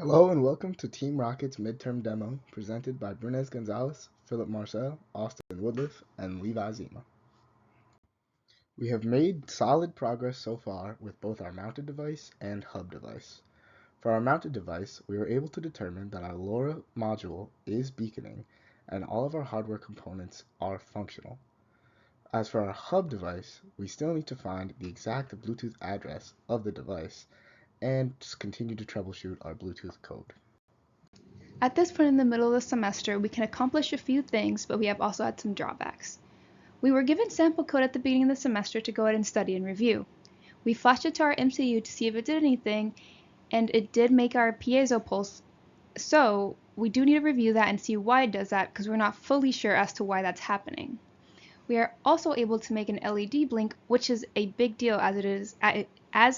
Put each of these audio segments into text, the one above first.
Hello and welcome to Team Rocket's midterm demo presented by Brunez Gonzalez, Philip Marcel, Austin Woodliff, and Levi Zima. We have made solid progress so far with both our mounted device and hub device. For our mounted device, we were able to determine that our LoRa module is beaconing and all of our hardware components are functional. As for our hub device, we still need to find the exact Bluetooth address of the device and just continue to troubleshoot our Bluetooth code. At this point in the middle of the semester, we can accomplish a few things, but we have also had some drawbacks. We were given sample code at the beginning of the semester to go ahead and study and review. We flashed it to our MCU to see if it did anything, and it did make our piezo pulse. So we do need to review that and see why it does that, because we're not fully sure as to why that's happening. We are also able to make an LED blink, which is a big deal as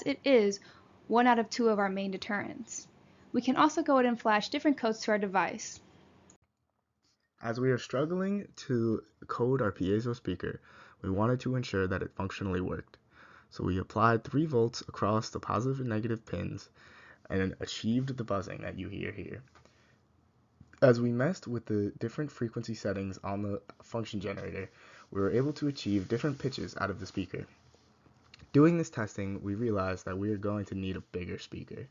it is one out of two of our main deterrents. We can also go ahead and flash different codes to our device. As we are struggling to code our piezo speaker, we wanted to ensure that it functionally worked. So we applied 3 volts across the positive and negative pins and achieved the buzzing that you hear here. As we messed with the different frequency settings on the function generator, we were able to achieve different pitches out of the speaker. Doing this testing, we realized that we are going to need a bigger speaker.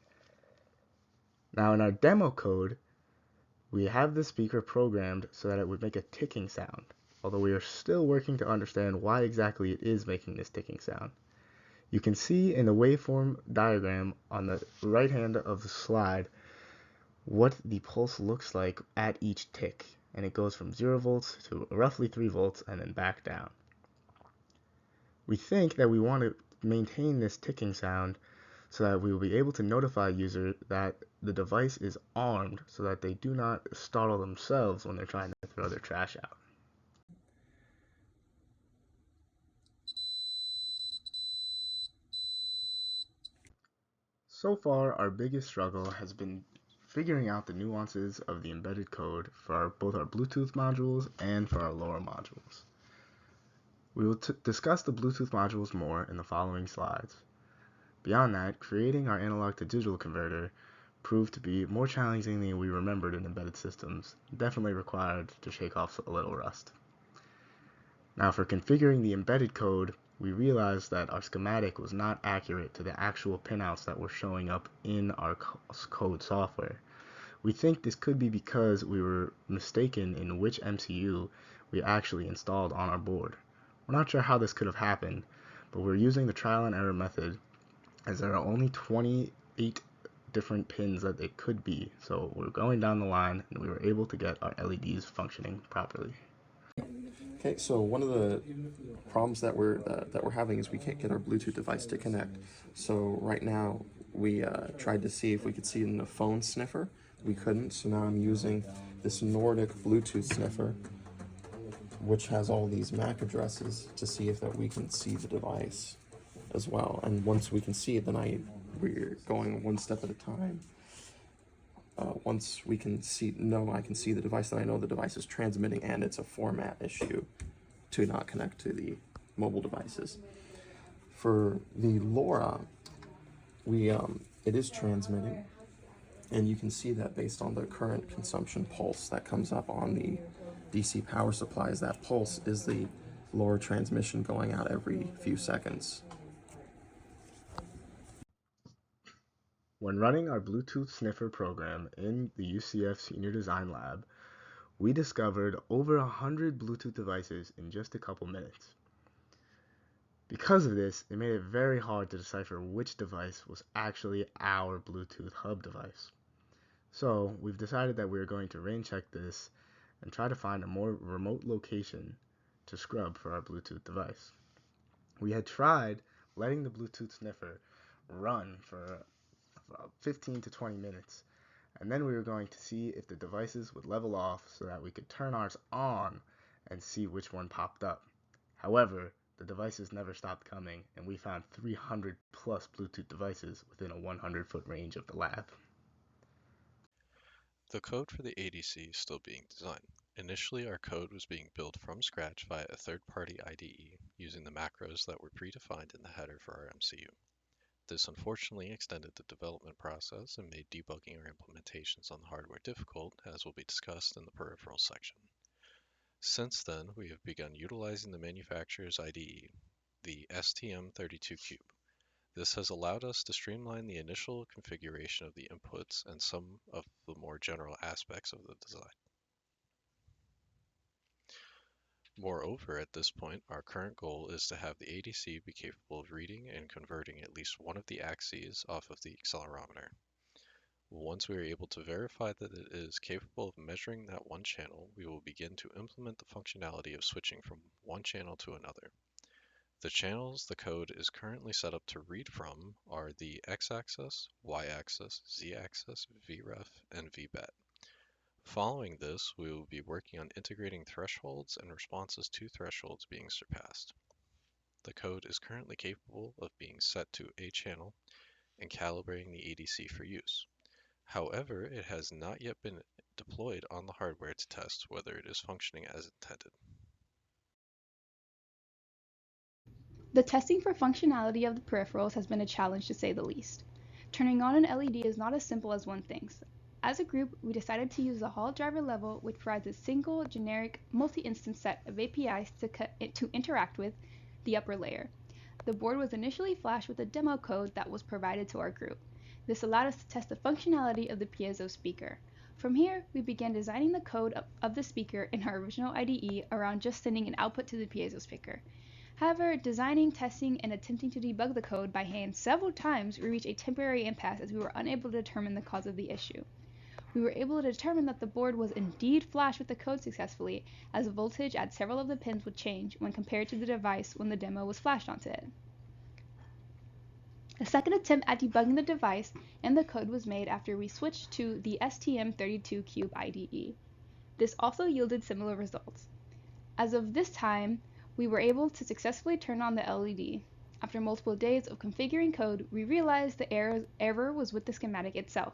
Now in our demo code, we have the speaker programmed so that it would make a ticking sound, although we are still working to understand why exactly it is making this ticking sound. You can see in the waveform diagram on the right hand of the slide what the pulse looks like at each tick, and it goes from 0 volts to roughly 3 volts and then back down. We think that we want to maintain this ticking sound so that we will be able to notify user that the device is armed so that they do not startle themselves when they're trying to throw their trash out. So far, our biggest struggle has been figuring out the nuances of the embedded code for both our Bluetooth modules and for our LoRa modules. We will discuss the Bluetooth modules more in the following slides. Beyond that, creating our analog to digital converter proved to be more challenging than we remembered in embedded systems, definitely required to shake off a little rust. Now for configuring the embedded code, we realized that our schematic was not accurate to the actual pinouts that were showing up in our code software. We think this could be because we were mistaken in which MCU we actually installed on our board. We're not sure how this could have happened, but we're using the trial and error method as there are only 28 different pins that it could be. So we're going down the line and we were able to get our LEDs functioning properly. Okay, so one of the problems that we're having is we can't get our Bluetooth device to connect. So right now we tried to see if we could see it in the phone sniffer. We couldn't, so now I'm using this Nordic Bluetooth sniffer, which has all these MAC addresses to see if that we can see the device as well. And once we can see it, then we're going one step at a time. Once we can I can see the device, then I know the device is transmitting and it's a format issue to not connect to the mobile devices. For the LoRa, it is transmitting, and you can see that based on the current consumption pulse that comes up on the DC power supplies. That pulse is the LoRa transmission going out every few seconds. When running our Bluetooth sniffer program in the UCF Senior Design Lab, we discovered over 100 Bluetooth devices in just a couple minutes. Because of this, it made it very hard to decipher which device was actually our Bluetooth hub device. So we've decided that we're going to rain check this and try to find a more remote location to scrub for our Bluetooth device. We had tried letting the Bluetooth sniffer run for about 15 to 20 minutes, and then we were going to see if the devices would level off so that we could turn ours on and see which one popped up. However, the devices never stopped coming, and we found 300 plus Bluetooth devices within a 100-foot range of the lab. The code for the ADC is still being designed. Initially, our code was being built from scratch via a third-party IDE using the macros that were predefined in the header for our MCU. This unfortunately extended the development process and made debugging our implementations on the hardware difficult, as will be discussed in the peripherals section. Since then, we have begun utilizing the manufacturer's IDE, the STM32Cube. This has allowed us to streamline the initial configuration of the inputs and some of the more general aspects of the design. Moreover, at this point, our current goal is to have the ADC be capable of reading and converting at least one of the axes off of the accelerometer. Once we are able to verify that it is capable of measuring that one channel, we will begin to implement the functionality of switching from one channel to another. The channels the code is currently set up to read from are the x-axis, y-axis, z-axis, vref, and vbet. Following this, we will be working on integrating thresholds and responses to thresholds being surpassed. The code is currently capable of being set to a channel and calibrating the ADC for use. However, it has not yet been deployed on the hardware to test whether it is functioning as intended. The testing for functionality of the peripherals has been a challenge to say the least. Turning on an LED is not as simple as one thinks. As a group, we decided to use the Hall driver level, which provides a single, generic, multi-instance set of APIs to interact with the upper layer. The board was initially flashed with a demo code that was provided to our group. This allowed us to test the functionality of the piezo speaker. From here, we began designing the code of the speaker in our original IDE around just sending an output to the piezo speaker. However, designing, testing, and attempting to debug the code by hand several times, we reached a temporary impasse as we were unable to determine the cause of the issue. We were able to determine that the board was indeed flashed with the code successfully, as the voltage at several of the pins would change when compared to the device when the demo was flashed onto it. A second attempt at debugging the device and the code was made after we switched to the STM32Cube IDE. This also yielded similar results. As of this time, we were able to successfully turn on the LED. After multiple days of configuring code, we realized the error was with the schematic itself.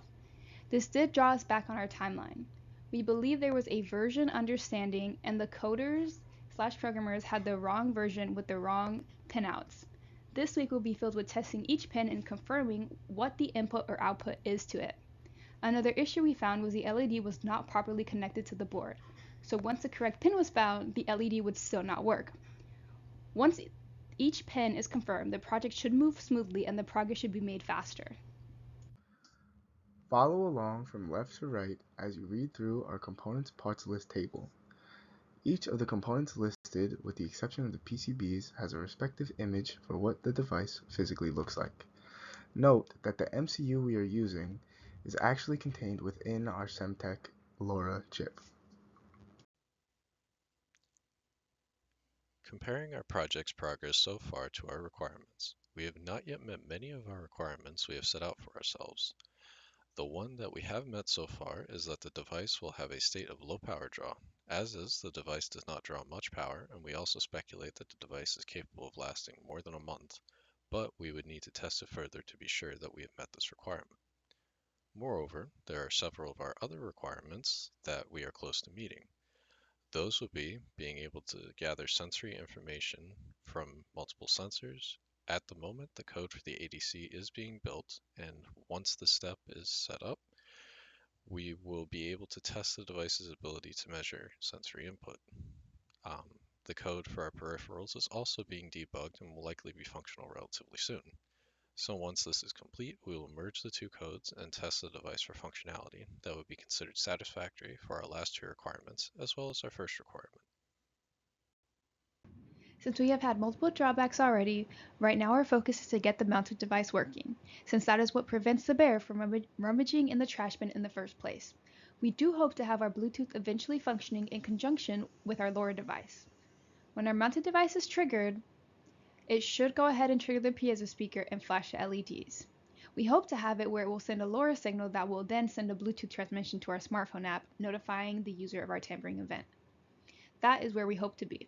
This did draw us back on our timeline. We believe there was a version understanding and the coders/programmers had the wrong version with the wrong pinouts. This week will be filled with testing each pin and confirming what the input or output is to it. Another issue we found was the LED was not properly connected to the board. So once the correct pin was found, the LED would still not work. Once each pin is confirmed, the project should move smoothly and the progress should be made faster. Follow along from left to right as you read through our components parts list table. Each of the components listed, with the exception of the PCBs, has a respective image for what the device physically looks like. Note that the MCU we are using is actually contained within our Semtech LoRa chip. Comparing our project's progress so far to our requirements, we have not yet met many of our requirements we have set out for ourselves. The one that we have met so far is that the device will have a state of low power draw. As is, the device does not draw much power, and we also speculate that the device is capable of lasting more than a month, but we would need to test it further to be sure that we have met this requirement. Moreover, there are several of our other requirements that we are close to meeting. Those would be being able to gather sensory information from multiple sensors. At the moment, the code for the ADC is being built, and once the step is set up, we will be able to test the device's ability to measure sensory input. The code for our peripherals is also being debugged and will likely be functional relatively soon. So once this is complete, we will merge the two codes and test the device for functionality that would be considered satisfactory for our last two requirements, as well as our first requirement. Since we have had multiple drawbacks already, right now our focus is to get the mounted device working, since that is what prevents the bear from rummaging in the trash bin in the first place. We do hope to have our Bluetooth eventually functioning in conjunction with our LoRa device. When our mounted device is triggered, it should go ahead and trigger the piezo speaker and flash the LEDs. We hope to have it where it will send a LoRa signal that will then send a Bluetooth transmission to our smartphone app, notifying the user of our tampering event. That is where we hope to be.